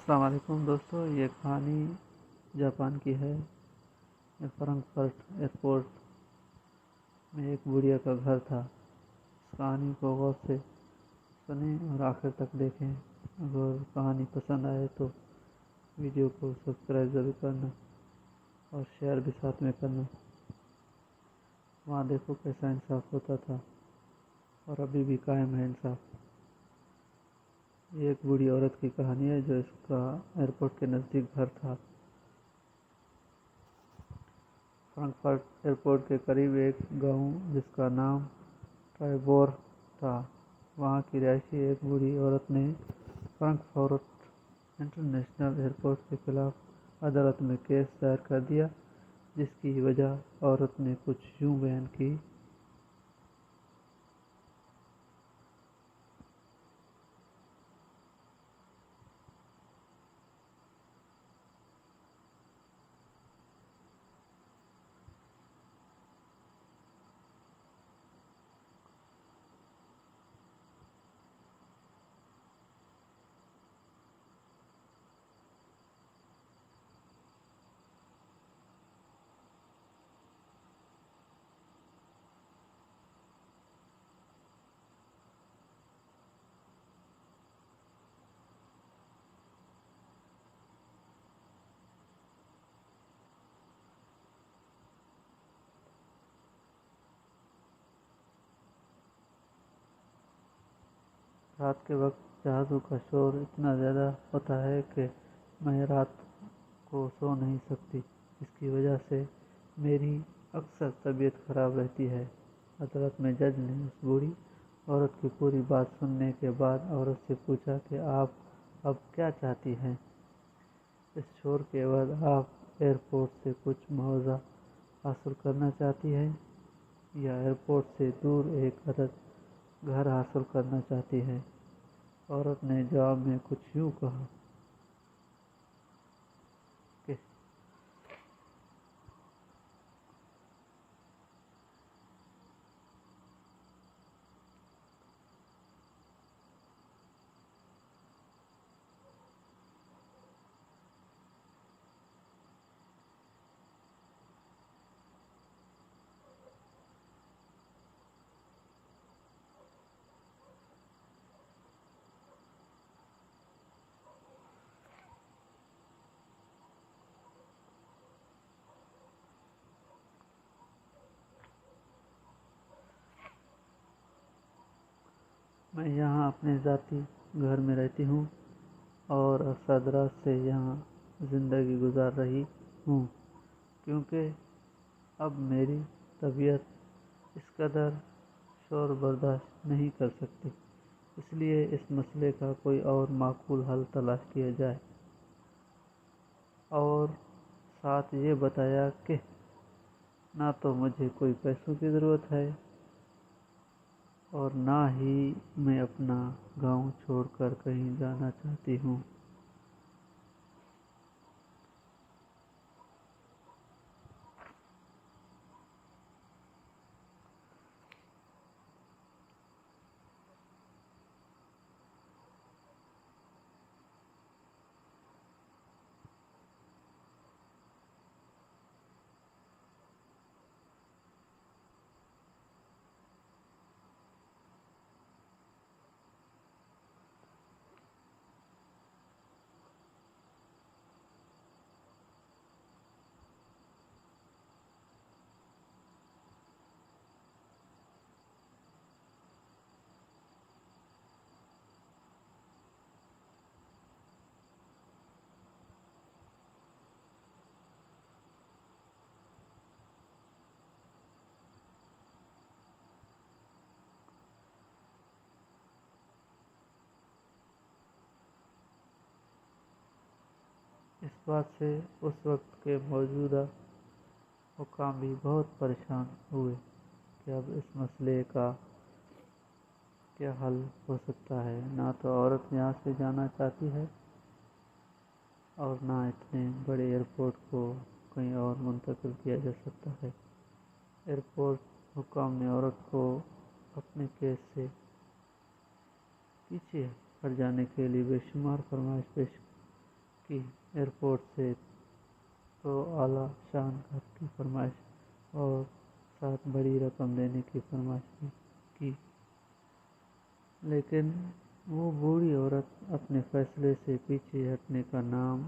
السلام علیکم دوستو، یہ کہانی جاپان کی ہے۔ فرنکفرٹ ایئرپورٹ میں ایک بڑھیا کا گھر تھا۔ اس کہانی کو غور سے سنیں اور آخر تک دیکھیں۔ اگر کہانی پسند آئے تو ویڈیو کو سبسکرائب ضرور کرنا اور شیئر بھی ساتھ میں کرنا۔ وہاں دیکھو کیسا انصاف ہوتا تھا اور ابھی بھی قائم ہے انصاف۔ یہ ایک بوڑھی عورت کی کہانی ہے جو اس کا ایئرپورٹ کے نزدیک گھر تھا۔ فرنکفرٹ ایئرپورٹ کے قریب ایک گاؤں جس کا نام ٹرائبور تھا، وہاں کی رہائشی ایک بوڑھی عورت نے فرنکفرٹ انٹرنیشنل ایئرپورٹ کے خلاف عدالت میں کیس دائر کر دیا، جس کی وجہ عورت نے کچھ یوں بیان کی۔ رات کے وقت جہازوں کا شور اتنا زیادہ ہوتا ہے کہ میں رات کو سو نہیں سکتی، اس کی وجہ سے میری اکثر طبیعت خراب رہتی ہے۔ عدالت میں جج نے اس بوڑھی عورت کی پوری بات سننے کے بعد عورت سے پوچھا کہ آپ اب کیا چاہتی ہیں؟ اس شور کے بعد آپ ایئرپورٹ سے کچھ معاوضہ حاصل کرنا چاہتی ہیں یا ایئرپورٹ سے دور ایک عدد گھر حاصل کرنا چاہتی ہیں؟ عورت نے جواب میں کچھ یوں کہا کہ میں یہاں اپنے ذاتی گھر میں رہتی ہوں اور عرصہ دراز سے یہاں زندگی گزار رہی ہوں، کیونکہ اب میری طبیعت اس قدر شور برداشت نہیں کر سکتی، اس لیے اس مسئلے کا کوئی اور معقول حل تلاش کیا جائے۔ اور ساتھ یہ بتایا کہ نہ تو مجھے کوئی پیسوں کی ضرورت ہے اور نہ ہی میں اپنا گاؤں چھوڑ کر کہیں جانا چاہتی ہوں۔ اس بات سے اس وقت کے موجودہ حکام بھی بہت پریشان ہوئے کہ اب اس مسئلے کا کیا حل ہو سکتا ہے۔ نہ تو عورت یہاں سے جانا چاہتی ہے اور نہ اتنے بڑے ایئرپورٹ کو کہیں اور منتقل کیا جا سکتا ہے۔ ایئرپورٹ حکام نے عورت کو اپنے کیس سے پیچھے ہٹ جانے کے لیے بے شمار فرمائش پیش کی ایئرپورٹ سے تو اعلیٰ شان گھر کی فرمائش اور ساتھ بڑی رقم دینے کی فرمائش بھی کی، لیکن وہ بوڑھی عورت اپنے فیصلے سے پیچھے ہٹنے کا نام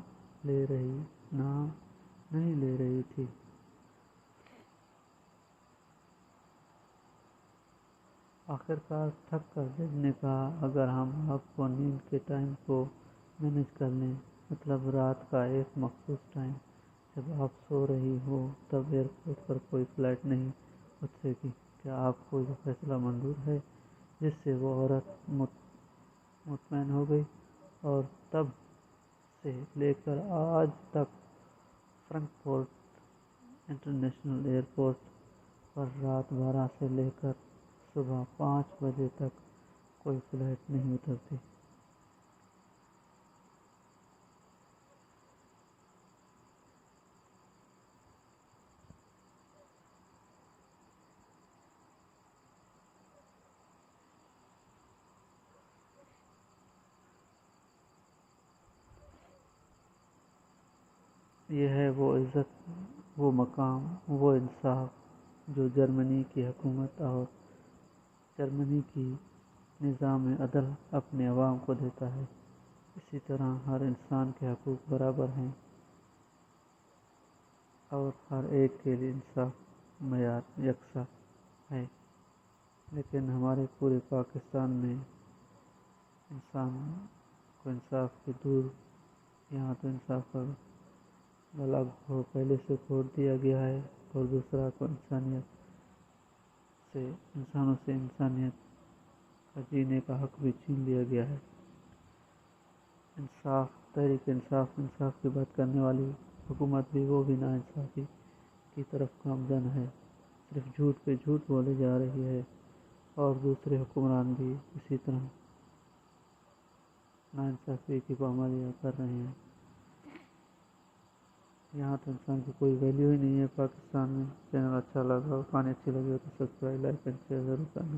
نہیں لے رہی تھی۔ آخرکار تھک کر جج نے کہا، اگر ہم آپ کو نیند کے ٹائم کو مینیج کر لیں، مطلب رات کا ایک مخصوص ٹائم جب آپ سو رہی ہو تب ایئرپورٹ پر کوئی فلائٹ نہیں اترے گی، کیا آپ کو یہ فیصلہ منظور ہے؟ جس سے وہ عورت مطمئن ہو گئی، اور تب سے لے کر آج تک فرینکفرٹ انٹرنیشنل ایئرپورٹ پر رات 12 سے لے کر صبح 5 بجے تک کوئی فلائٹ نہیں اترتی۔ یہ ہے وہ عزت، وہ مقام، وہ انصاف جو جرمنی کی حکومت اور جرمنی کی نظام عدل اپنے عوام کو دیتا ہے۔ اسی طرح ہر انسان کے حقوق برابر ہیں اور ہر ایک کے لیے انصاف معیار یکساں ہے، لیکن ہمارے پورے پاکستان میں انسان کو انصاف کی دور، یہاں تو انصاف کا گلا پہلے سے کھول دیا گیا ہے، اور دوسرا کو انسانوں سے انسانیت کا جینے کا حق بھی چھین لیا گیا ہے۔ تحریک انصاف کی بات کرنے والی حکومت بھی وہ بھی ناانصافی کی طرف گامزن ہے، صرف جھوٹ پہ جھوٹ بولے جا رہی ہے، اور دوسرے حکمران بھی اسی طرح ناانصافی کی پامالیاں کر رہے ہیں۔ یہاں تو انسان کی کوئی ویلیو ہی نہیں ہے پاکستان میں۔ چینل اچھا لگا اور کہانی اچھی لگی ہو تو سبسکرائب، لائک اینڈ شیئر ضرور کرنا۔